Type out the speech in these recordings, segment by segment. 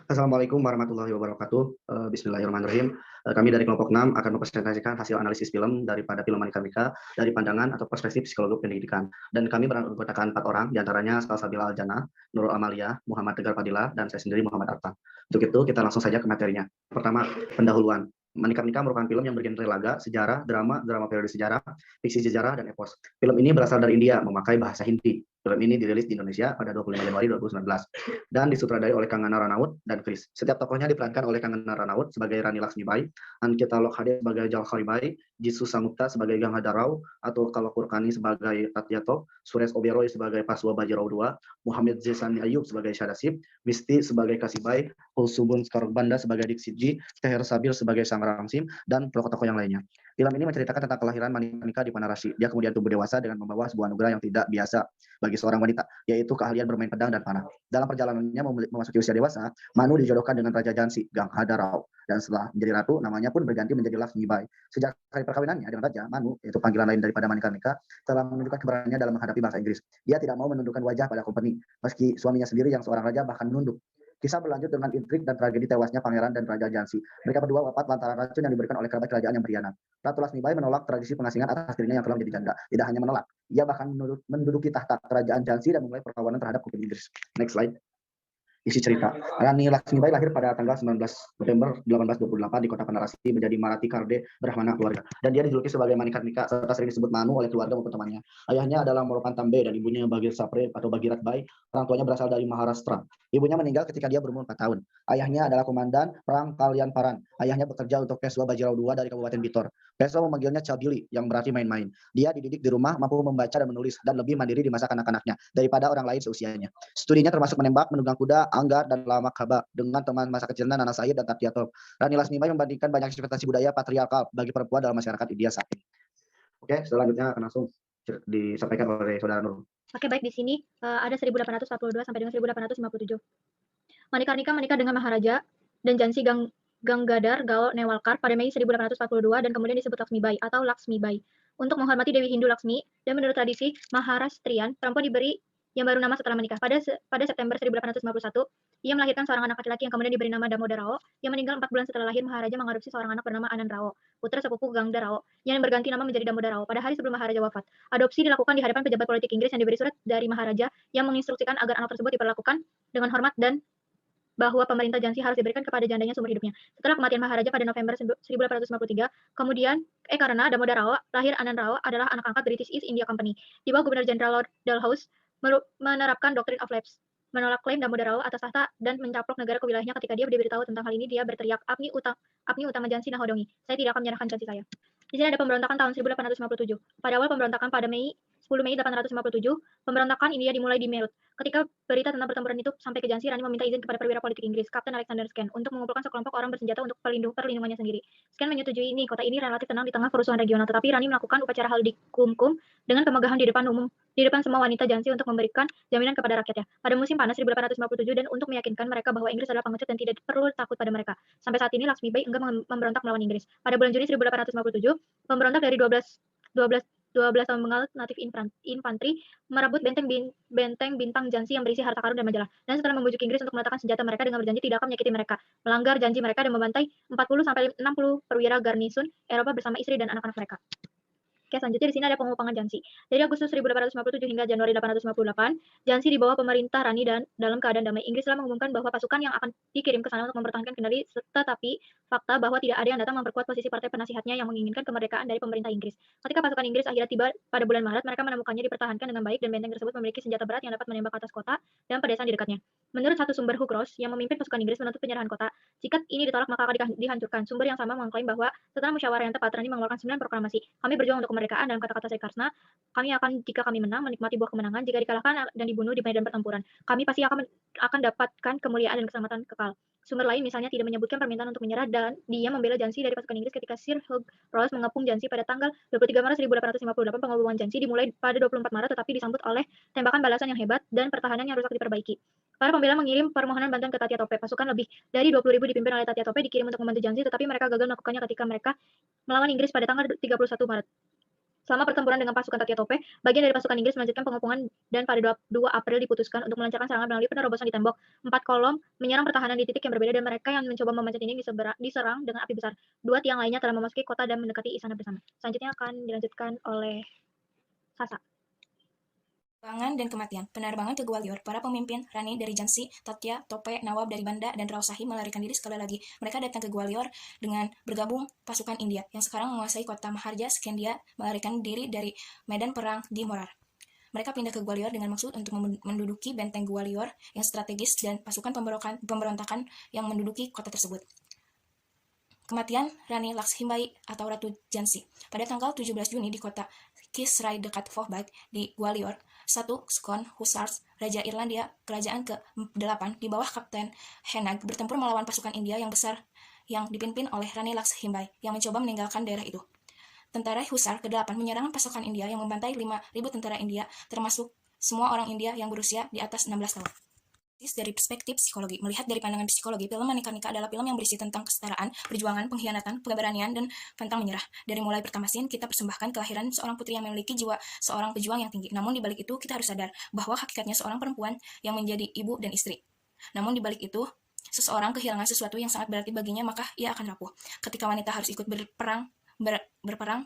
Assalamualaikum warahmatullahi wabarakatuh. Bismillahirrahmanirrahim. Kami dari kelompok 6 akan mempresentasikan hasil analisis film daripada film Manika Mika dari pandangan atau perspektif psikologi pendidikan. Dan kami beranggotakan 4 orang, diantaranya Salsabila Aljana, Nurul Amalia, Muhammad Tegar Fadila, dan saya sendiri Muhammad Arta. Untuk itu kita langsung saja ke materinya. Pertama, pendahuluan. Manika Mika merupakan film yang bergenre laga, sejarah, drama periode sejarah, fiksi sejarah, dan epos. Film ini berasal dari India, memakai bahasa Hindi. Film ini dirilis di Indonesia pada 25 Januari 2019 dan disutradarai oleh Kangana Ranaut dan Chris. Setiap tokohnya diperankan oleh Kangana Ranaut sebagai Rani Laksmibai, Ankita Lokhade sebagai Jalkharibai, Jisoo Samukta sebagai Ganghadarau, atau Kalakurkani sebagai Tatyato, Suresh Oberoi sebagai Paswa Bajirao II, Muhammad Zesani Ayub sebagai Shadasib, Misti sebagai Kasibai, Hulsubun Skarbanda sebagai Diksitji, Teher Sabil sebagai Sang Ramsim, dan tokoh-tokoh yang lainnya. Film ini menceritakan tentang kelahiran Manika di Panarasi. Dia kemudian tumbuh dewasa dengan membawa sebuah anugerah yang tidak biasa bagi seorang wanita, yaitu keahlian bermain pedang dan panah. Dalam perjalanannya memasuki usia dewasa, Manu dijodohkan dengan Raja Jansi, Ganghadarau, dan setelah menjadi ratu, namanya pun berganti menjadi Laksmibai. Sejak kali perkawinannya dengan Raja, Manu, yaitu panggilan lain daripada Manika Mika, telah menunjukkan keberaniannya dalam menghadapi bahasa Inggris. Dia tidak mau menundukkan wajah pada company, meski suaminya sendiri yang seorang raja bahkan menunduk. Kisah berlanjut dengan intrik dan tragedi tewasnya pangeran dan Raja Jansi. Mereka berdua wafat lantaran racun yang diberikan oleh kerabat kerajaan yang berkhianat. Ratu Laksmibai menolak tradisi pengasingan atas dirinya yang telah menjadi janda. Tidak hanya menolak, ia bahkan menduduki tahta kerajaan Jansi dan memulai perlawanan terhadap Company Inggris. Next slide. Isi cerita. Rani Laksmibai lahir pada tanggal 19 September 1828 di kota Panarasi menjadi Marati Karde Brahmana keluarga. Dan dia dijuluki sebagai Manika Mika serta sering disebut Manu oleh keluarga maupun temannya. Ayahnya adalah Moropan Tambe dan ibunya Bagir Sapre atau Bagirat Bai. Orang tuanya berasal dari Maharashtra. Ibunya meninggal ketika dia berumur 4 tahun. Ayahnya adalah komandan perang Kalian Paran. Ayahnya bekerja untuk Peswa Bajirao II dari Kabupaten Bitor. Peswa memanggilnya Cabili yang berarti main-main. Dia dididik di rumah, mampu membaca dan menulis dan lebih mandiri di masa kanak-kanaknya daripada orang lain seusianya. Studinya termasuk menembak, menunggang kuda, anggar, dan lama kaba dengan teman masa kecilnya Nana Said dan Tatyato. Rani Laksmibai membandingkan banyak ekspektasi budaya patriarkal bagi perempuan dalam masyarakat India saat ini. Oke, selanjutnya akan langsung disampaikan oleh Saudara Nur. Oke, baik, di sini ada 1842 sampai dengan 1857. Manikarnika menikah dengan Maharaja dan Jansi Ganggadar Gao Newalkar pada Mei 1842 dan kemudian disebut Laksmibai atau Laksmibai. Untuk menghormati Dewi Hindu Laksmi dan menurut tradisi Maharashtrian, perempuan diberi yang baru nama setelah menikah. Pada September 1851, ia melahirkan seorang anak laki-laki yang kemudian diberi nama Damodarao, yang meninggal 4 bulan setelah lahir. Maharaja mengadopsi seorang anak bernama Anand Rao, putra sepupu Gangdarao, yang berganti nama menjadi Damodarao pada hari sebelum Maharaja wafat. Adopsi dilakukan di hadapan pejabat politik Inggris yang diberi surat dari Maharaja yang menginstruksikan agar anak tersebut diperlakukan dengan hormat dan bahwa pemerintah Jansi harus diberikan kepada jandanya seumur hidupnya. Setelah kematian Maharaja pada November 1853, karena Damodarao, lahir Anand Rao adalah anak angkat British East India Company. Di bawah Gubernur Jenderal Lord Dalhousie menerapkan Doctrine of Lapse, menolak klaim Damodarao atas tahta dan mencaplok negara ke wilayahnya. Ketika dia diberitahu tentang hal ini, dia berteriak, Agni utama Jansi Nahodongi. Saya tidak akan menyerahkan Jansi saya. Di sini ada pemberontakan tahun 1857. Pada awal pemberontakan pada 10 Mei 1857, pemberontakan India dimulai di Meerut. Ketika berita tentang pertempuran itu sampai ke Jansi, Rani meminta izin kepada perwira politik Inggris, Kapten Alexander Scan, untuk mengumpulkan sekelompok orang bersenjata untuk perlindungannya sendiri. Scan menyetujui ini. Kota ini relatif tenang di tengah kerusuhan regional, tetapi Rani melakukan upacara haldi kumkum dengan kemegahan di depan semua wanita Jansi untuk memberikan jaminan kepada rakyatnya. Pada musim panas 1857 dan untuk meyakinkan mereka bahwa Inggris adalah pengecut dan tidak perlu takut pada mereka. Sampai saat ini Laksmibai enggan memberontak melawan Inggris. Pada bulan Juni 1857, pemberontak dari 12 tahun bengal natif infanteri merebut benteng bintang Jansi yang berisi harta karun dan majalah. Dan setelah membujuk Inggris untuk meletakkan senjata mereka dengan berjanji tidak akan menyakiti mereka, melanggar janji mereka dan membantai 40 sampai 60 perwira garnison Eropa bersama istri dan anak-anak mereka. Oke, selanjutnya di sini ada pengupangan Jansi. Dari Agustus 1857 hingga Januari 1858, Jansi di bawah pemerintah Rani dan dalam keadaan damai. Inggris telah mengumumkan bahwa pasukan yang akan dikirim ke sana untuk mempertahankan kendali, tetapi fakta bahwa tidak ada yang datang memperkuat posisi partai penasihatnya yang menginginkan kemerdekaan dari pemerintah Inggris. Ketika pasukan Inggris akhirnya tiba pada bulan Maret, mereka menemukannya dipertahankan dengan baik dan benteng tersebut memiliki senjata berat yang dapat menembak atas kota dan pedesaan di dekatnya. Menurut satu sumber, Hugh Ross yang memimpin pasukan Inggris menuntut penyerahan kota. Jika ini ditolak maka akan dihancurkan. Sumber yang sama mengklaim bahwa setelah musyawarah yang tepat, Rani mengeluarkan 9 proklamasi. Kami berjuang untuk kemerdekaan, dalam kata-kata Karsna, jika kami menang, menikmati buah kemenangan. Jika dikalahkan dan dibunuh di medan pertempuran, kami pasti akan dapatkan kemuliaan dan keselamatan kekal. Sumber lain misalnya tidak menyebutkan permintaan untuk menyerah dan dia membela Jansi dari pasukan Inggris ketika Sir Hugh Ross mengepung Jansi pada tanggal 23 Maret 1858. Pengoboman Jansi dimulai pada 24 Maret tetapi disambut oleh tembakan balasan yang hebat dan pertahanan yang rusak diperbaiki. Para pembela mengirim permohonan bantuan ke Tatya-Tope. Pasukan lebih dari 20.000 dipimpin oleh Tatya-Tope dikirim untuk membantu Jansi, tetapi mereka gagal melakukannya ketika mereka melawan Inggris pada tanggal 31 Maret. Selama pertempuran dengan pasukan Tatya Tope, bagian dari pasukan Inggris melanjutkan pengepungan dan pada 2 April diputuskan untuk melancarkan serangan melalui penerobosan di tembok. 4 kolom menyerang pertahanan di titik yang berbeda dan mereka yang mencoba memanjat dinding diserang dengan api besar. 2 tiang lainnya telah memasuki kota dan mendekati istana bersama. Selanjutnya akan dilanjutkan oleh Sasa. Penerbangan dan kematian. Penerbangan ke Gwalior. Para pemimpin, Rani dari Jhansi, Tatya, Tope, Nawab dari Banda, dan Rao Sahi melarikan diri sekali lagi. Mereka datang ke Gwalior dengan bergabung pasukan India, yang sekarang menguasai kota Maharja. Sekian dia melarikan diri dari medan perang di Morar. Mereka pindah ke Gwalior dengan maksud untuk menduduki benteng Gwalior yang strategis dan pasukan pemberontakan yang menduduki kota tersebut. Kematian Rani Lakshmibai atau Ratu Jhansi. Pada tanggal 17 Juni di kota Kisrai dekat Fohbag di Gwalior, satu Skon Hussars, Raja Irlandia, kerajaan ke-8 di bawah Kapten Henag bertempur melawan pasukan India yang besar yang dipimpin oleh Rani Lakshmibai yang mencoba meninggalkan daerah itu. Tentara Hussar ke-8 menyerang pasukan India yang membantai 5.000 tentara India, termasuk semua orang India yang berusia di atas 16 tahun. Dari perspektif psikologi. Melihat dari pandangan psikologi, film Manikarnika adalah film yang berisi tentang kesetaraan, perjuangan, pengkhianatan, keberanian, dan pantang menyerah. Dari mulai pertama scene, kita persembahkan kelahiran seorang putri yang memiliki jiwa seorang pejuang yang tinggi. Namun di balik itu, kita harus sadar bahwa hakikatnya seorang perempuan yang menjadi ibu dan istri. Namun di balik itu, seseorang kehilangan sesuatu yang sangat berarti baginya, maka ia akan rapuh. Ketika wanita harus ikut berperang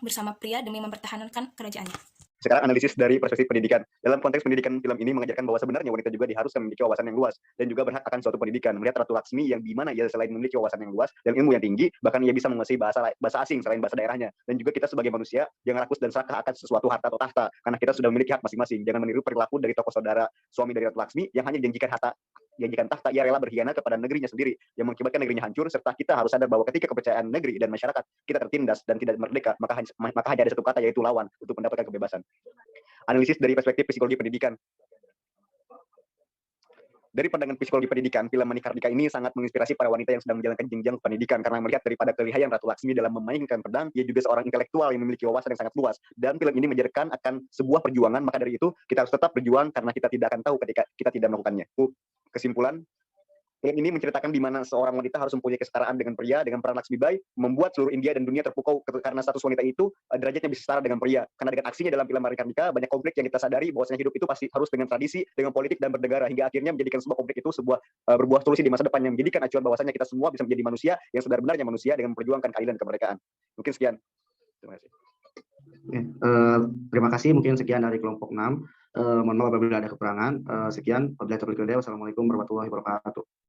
bersama pria demi mempertahankan kerajaannya. Sekarang analisis dari perspektif pendidikan. Dalam konteks pendidikan, film ini mengajarkan bahwa sebenarnya wanita juga diharuskan memiliki wawasan yang luas dan juga berhak akan suatu pendidikan. Melihat Ratu Laksmi yang dimana ia selain memiliki wawasan yang luas dan ilmu yang tinggi, bahkan ia bisa menguasai bahasa asing selain bahasa daerahnya. Dan juga kita sebagai manusia jangan rakus dan serakah akan sesuatu harta atau tahta, karena kita sudah memiliki hak masing-masing. Jangan meniru perilaku dari tokoh saudara suami dari Ratu Laksmi yang hanya janjikan tahta, ia rela berkhianat kepada negerinya sendiri yang mengakibatkan negerinya hancur. Serta kita harus sadar bahwa ketika kepercayaan negeri dan masyarakat kita tertindas dan tidak merdeka, maka hanya ada satu kata, yaitu lawan, untuk mendapatkan kebebasan. Analisis dari perspektif psikologi pendidikan. Dari pandangan psikologi pendidikan, film Manikarnika ini sangat menginspirasi para wanita yang sedang menjalankan jenjang pendidikan, karena melihat daripada kelihayan Ratu Laksmi dalam memainkan pedang, dia juga seorang intelektual yang memiliki wawasan yang sangat luas. Dan film ini mengajarkan akan sebuah perjuangan, maka dari itu kita harus tetap berjuang karena kita tidak akan tahu ketika kita tidak melakukannya. Kesimpulan, film ini menceritakan di mana seorang wanita harus mempunyai kesetaraan dengan pria, dengan peran Laksmibai, membuat seluruh India dan dunia terpukau karena status wanita itu derajatnya bisa setara dengan pria. Karena dengan aksinya dalam film Manikarnika, banyak konflik yang kita sadari bahwasanya hidup itu pasti harus dengan tradisi, dengan politik dan bernegara, hingga akhirnya menjadikan sebuah konflik itu berbuah solusi di masa depan yang menjadikan acuan bahwasanya kita semua bisa menjadi manusia yang sebenarnya manusia dengan memperjuangkan keadilan dan kemerdekaan. Mungkin sekian. Terima kasih. Terima kasih. Mungkin sekian dari kelompok 6. Mohon maaf apabila ada kekurangan. Sekian. Wassalamualaikum warahmatullahi wabarakatuh.